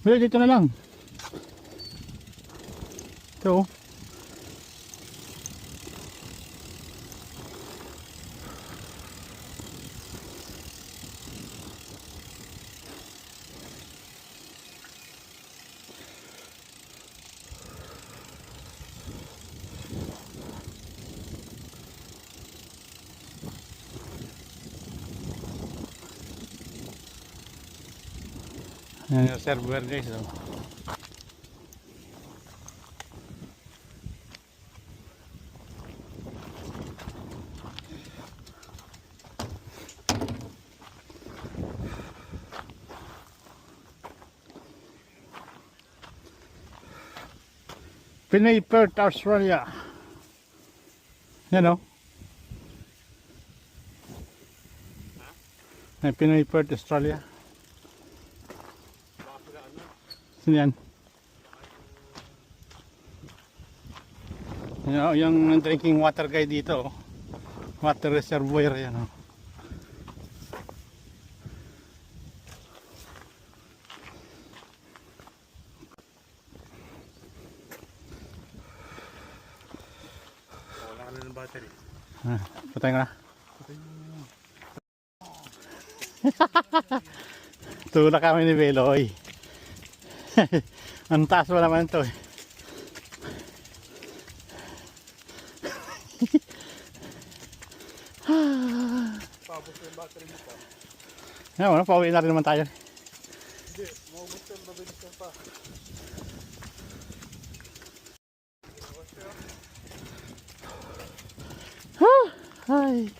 Wala, dito na lang. Ito. Yan yung reservoir guys. Oh. Pinoy Perth, Australia. Yan o. Ay, Pinoy Perth, Australia. Sino yan? Yung drinking water guy dito. Oh. Water reservoir yan o. Oh. Ng battery. Patay ka na. Tulak kami ni Beloy. Ang taas pa naman ito eh. Tapos yung battery mo pa. Yan, pauwi na rin naman tayo. Hindi, maubos yung mabilis yan pa. Ay.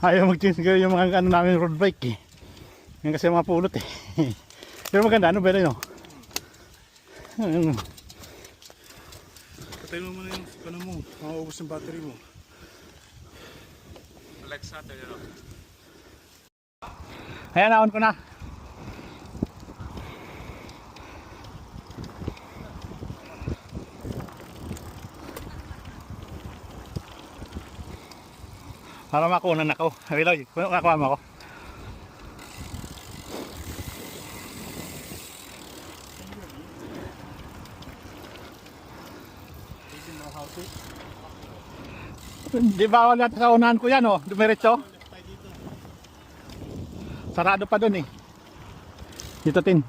Ayaw mag-change yung mga ano namin road bike eh. Yan kasi mga pulot eh. Pero maganda, ano ba yun? Patay mo muna yung ano mo, maubos yung battery mo. Alexa, tayo na. Ayan, naon ko na. Para makunan ako. Hello, nakuha mo ako. Di ba wala sa unahan ko yan oh, dumiretso? Sarado pa dun eh. Dito tin.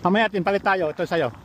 Mamaya tin, palit tayo. Ito sa'yo.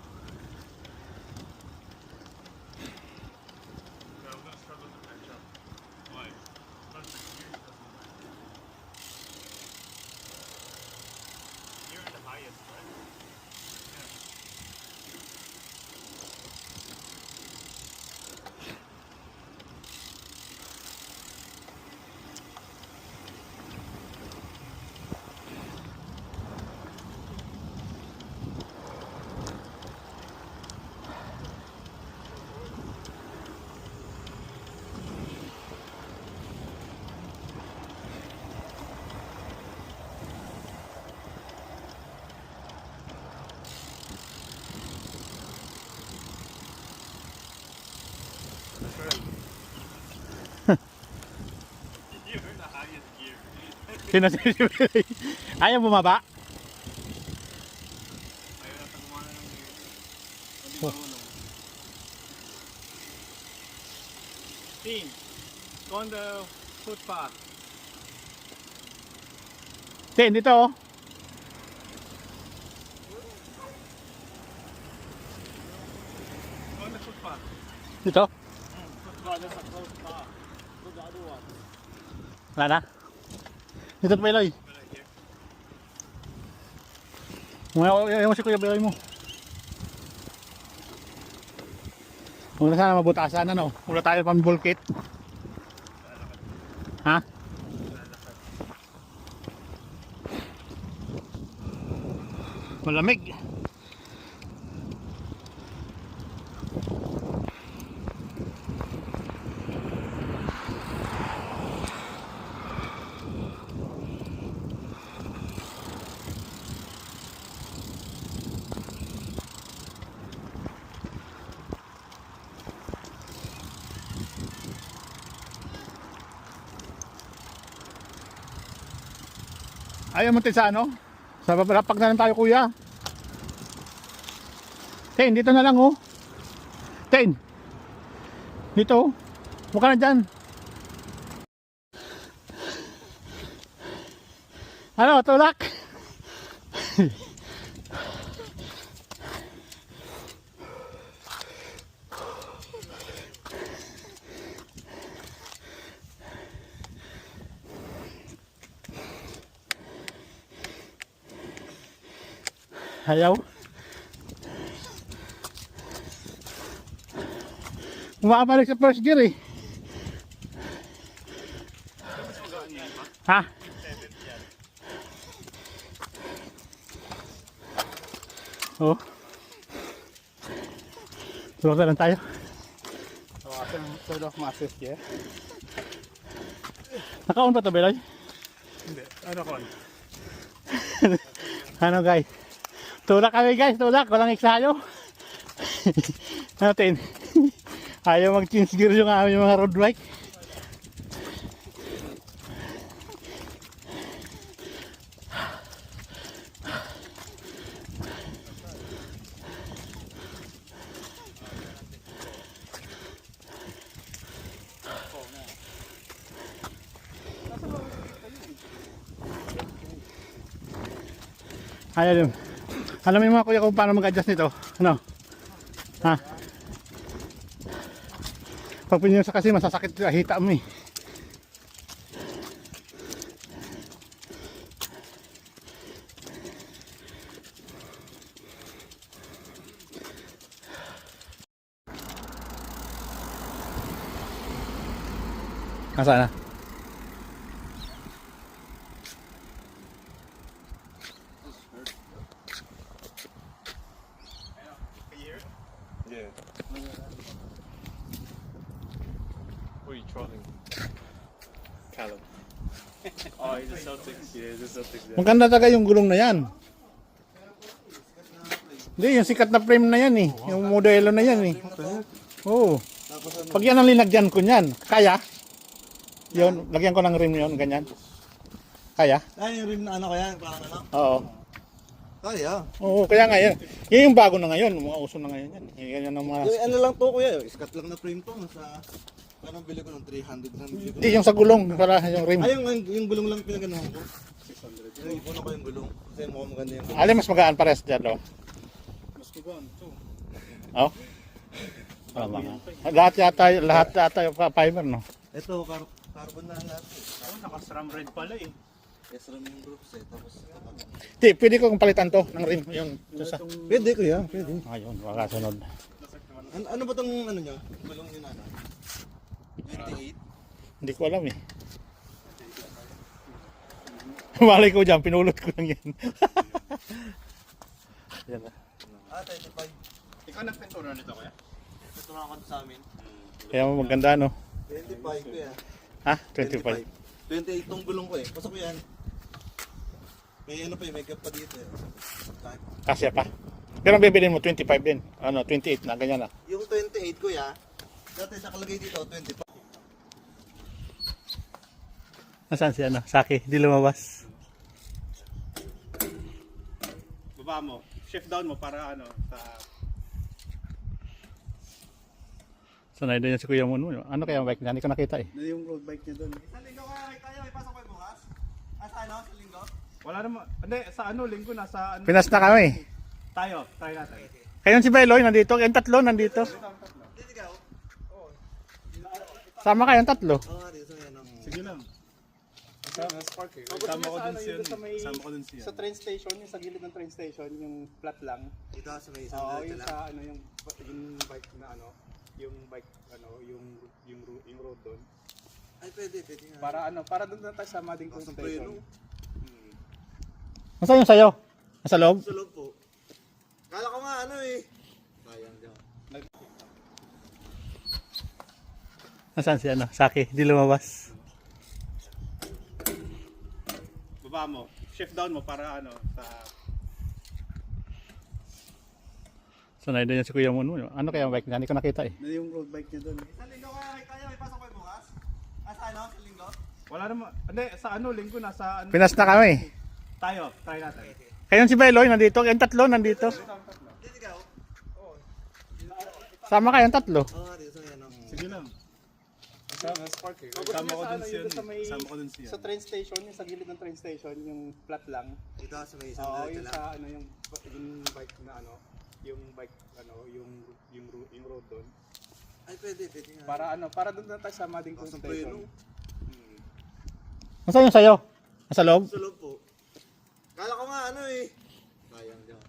Sino si Billy? Ayaw bumaba? Ayaw na tagumana ng hindi marunong. Team, go on the footpath. Tin, dito oh. Go on the footpath. Dito? Footpath, there's a footpath. Go the other one. Wala na? Dito at Beloy. Ayaw mo si Kuya Beloy mo. Huwag na sana mabutasan ano. Wala tayo pang bulkit. Ha? Malamig. Ayaw mo sa ano? Sa papalapag na lang tayo kuya. Ten, dito na lang oh. Ten. Dito oh. Huwag ka na dyan. Ano, tulak? Ayaw. Umabalik sa first gear eh. Ha? Oh. Tulog na lang tayo. Third of massive gear. Naka-on pa to, Beloy? Hindi. Ano kon? Ano guys? Tulak kami guys, tulak. Walang eksayo. Natin. Ayaw mag-change gear yung aming mga road bike. Ayaw din. Alam mo yung mga kuya kung paano mag-adjust nito? Ano? Ha? Pag pinyosa kasi masasakit sa hita mo eh. Nasaan na? Yeah. Who are you trolling? Callum. Oh, he's a Celtics. Yeah, he's a Celtics. Yeah. Maganda talaga yung gulong na yan. Hindi, yung sikat na frame na yan eh. Yung modelo na yan eh. Oo. Pag yan ang linagyan ko niyan, kaya? Yun, lagyan ko ng rim yun, ganyan. Kaya? Ay, yung rim na ano kaya, parang ano? Oo. Kaya. Oo, kaya nga yan. Yan yung bago na ngayon, mga uso na ngayon yan. Yan ang mga... Yung ano lang to kuya, iskat lang na frame to. Nasa, parang bili ko ng 300 lang. Bili ko Hindi, yung sa gulong, para yung rim. Ay, yung gulong lang pinaganahan ko. 600. Yung ipunan ko yung gulong. Kasi mukhang maganda yung gulong. Alin mas magaan pares dyan, lo? Mas kuban, too. Oo? Lahat yata yung fiber, no? Ito, carbon na lahat. Oh, naka-SRAM red pala eh. Yes, ram yung groups eh. Tapos, Di, pwede ko kung palitan to ng rim. Yun, ito sa... pwede kuya, pwede. Ayun, baka sunod. Ano ba tong ano nyo? Gulong yun ano? 28? Hindi ko alam eh. Malay ko dyan, pinulot ko lang yan. Yan na. Ah, 25. Ikaw nagpintura nito kaya? Ito na ako sa amin. Kaya maganda, no? 25 kuya. Ha? 25. 28 tong gulong ko eh. Pasok ko yan. May ano pa eh, may gap pa dito eh. Kasya pa. Pero ang bibilin mo, 25 din. Ano, 28 na, ganyan na. Yung 28 kuya, dati nakalagay dito, 25. Nasaan si ano? Saki, di lumabas. Baba mo. Shift down mo para ano, sa... Sanay din yan si Kuya Moon. Ano kaya ang bike niya? Hindi ko nakita eh. Yung road bike niya doon. Isang linggo kaya may pasok kayo bukas? Sa ano? Sa linggo? Wala naman. Hindi, sa ano, linggo na sa ano. Pinas na kami. Tayo, try natin. Kayon si Beloy nandito. Yung tatlo nandito. Dito ikaw? Sama kayong tatlo. Oo nga, dito yan ang... Sige lang. Spark eh. Sama ko dun siya. Sama ko dun siya. Sa train station, yung sa gilid ng train station, yung flat lang. Dito sa may isang Oo, dito yung lang. sa ano yung bike na ano, yung bike ano, yung road doon. Ay, pwede nga. Para doon na tayo sa Mading train Sa station. preno. Nasaan yung sayo? Nasa loob? Sa loob po. Kala ko nga ano eh. Sayang dyan. Nasaan si ano? Saki, di lumabas. Baba mo. Shift down mo para ano, sa... Sanay din yan si Kuya Moon. Ano kaya ang bike niya? Hindi ko nakita eh. Yung road bike niya doon. Isang linggo kaya may pasok kayo bukas? Sa ano? Sa linggo? Wala naman. Hindi, sa ano, linggo na sa ano. Pinas na kami. Tayo, try natin. Kaya si Beloy nandito, yung tatlo nandito. Hindi ikaw. Sama kayong tatlo. Oo nga, dito sa yan. Sige lang. Spark eh. Kasama ko dun siya. Kasama ko dun siya. Sa train station, yung sa gilid ng train station, yung flat lang. Dito sa may isang Oo, diretso yung lang. sa ano yung bike na ano, yung bike ano, yung road doon. Ay, pwede nga. Para doon na tayo sa Mading Kaso Station. pwede. Nasaan yung sayo? Nasa loob? Sa loob po. Kala ko nga ano eh. Sayang dyan.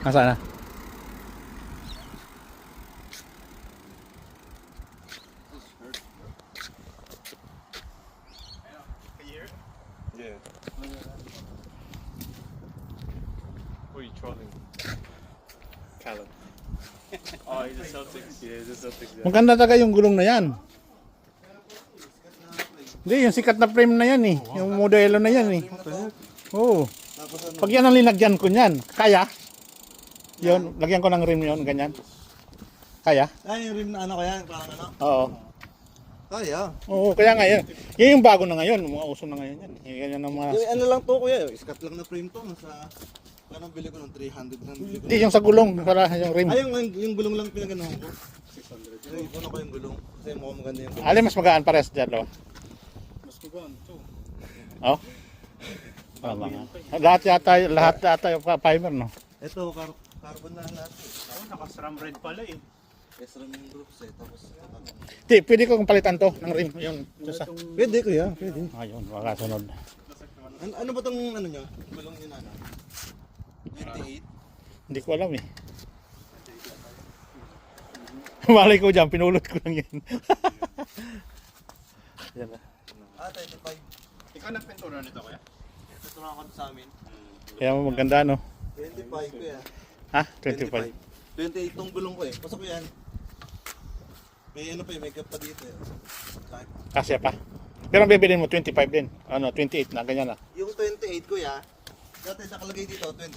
Nasaan na? Yeah. Who are you trolling? Callum. Oh, he's a Celtics. Yeah, he's a Celtics guy. Maganda talaga yung gulong na yan. Hindi, yung sikat na frame na yan eh. Yung modelo na yan eh. Oo. Tapos ano? Pag yan ang linagyan ko niyan, kaya? Yun, lagyan ko ng rim yun, ganyan. Kaya? Ay, yung rim na ano kaya? Parang ano? Oo. Kaya. Oo, kaya nga yan. Yan yung bago na ngayon, mga uso na ngayon yan. Yung ganyan ang mga... Yung ano lang to kuya, iskat lang na frame to. Sa... Anong bili ko ng 300 lang bili ko. Hindi, yung sa gulong, para yung rim. Ay, yung gulong lang pinaganahan ko. 600. Ay, ano ko yung gulong? Kasi mukhang maganda yung gulong. Alin mas magaan pares dyan, lo? Mas magaan to. Oo. Tama nga. Lahat yata yung fiber, no? Ito, carbon na lahat. Oh, naka-SRAM red pala eh. Yes, ram yung groups eh. Tapos, Hindi, pwede kong palitan to ng rim. Yung sa... pwede kuya, pwede. Ayun, makasunod. Ano ba tong ano nyo? Gulong nyo na ano? 28? Hindi ko alam eh. Malay ko dyan, pinulot ko lang yan. Yan na. Ah, 25. Ikaw nagpintura nito kuya? Ito tulungan ko sa amin. Kaya maganda, no? 25 kuya. Ha? 25. 28 tong gulong ko eh. Pasok ko yan. May ano pa eh, may cap pa dito eh. Kahit Kasya pa. Pero ang bibilin mo, 25 din. Ano, 28 na, ganyan na. yung 28 kuya, dati nakalagay dito 25.